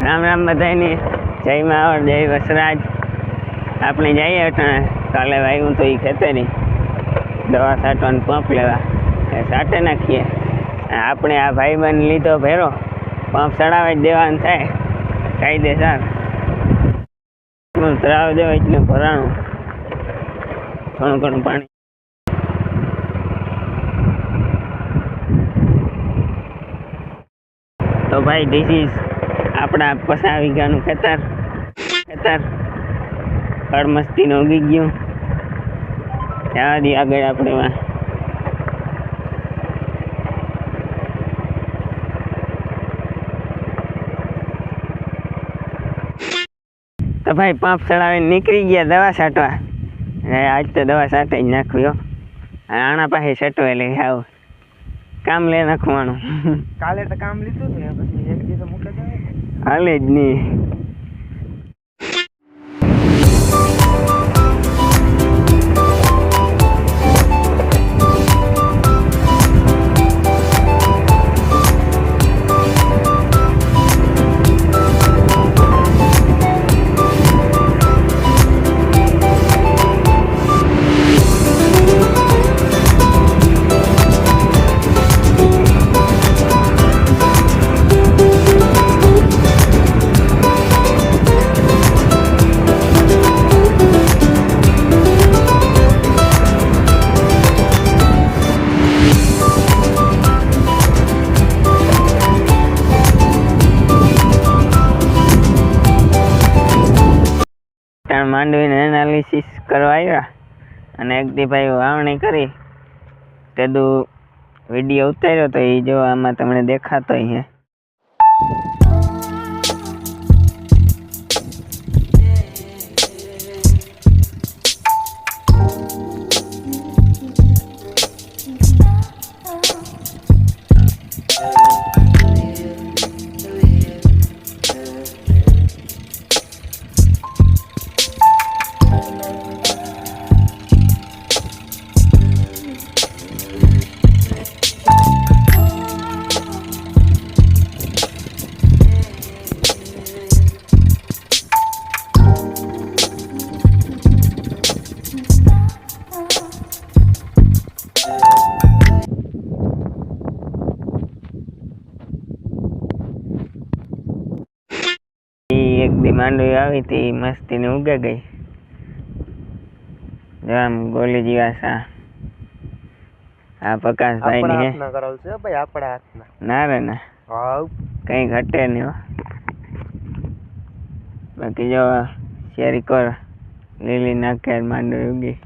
રામ રામ બધાની જય માવર જય વસરાજ। આપણે જઈએ કાલે વાગ્યું તો એ ખેતરી દવા છાંટવાનું પંપ લેવા છાંટે નાખીએ। આપણે આ ભાઈબંધ લીધો ભેરો પંપ ચડાવી જ દેવાનું થાય કાયદેસર। તળાવ દેવા એટલું ભરાણું ઘણું ઘણું પાણી। તો ભાઈ ધીસ ઇઝ આપણા 50 વીઘાનું ખેતર કળમસ્તીનું ઉગી ગયું। ત્યાં દી આગળ આપણે તો ભાઈ પંપ ચડાવીને નીકળી ગયા દવા છાંટવા। આજ તો દવા છાંટી જ નાખ્યો। આણા પાસે છટો એટલે આવ કામ લે નાખવાનું। કાલે તો કામ લીધું ને પછી એક દિવસ મૂકે હાલે જ નહીં। માંડવીને એનાલિસિસ કરવા આવ્યા અને એક દી ભાઈ વાવણી કરી તેદું વિડીયો ઉતાર્યો તો એ જો આમાં તમને દેખાતો હે। એક દી માંડવી આવી હતી મસ્તી ને ઉગે ગઈ જો આમ ગોલી જીવા આ પ્રકાશભાઈ ની હાથના કરેલ છે ભાઈ આપણા હાથના ના રે ના હાવ કઈ ઘટે નહીં હો। બાકી જો શેરી કર લીલી નાખે માંડવી ઉગી।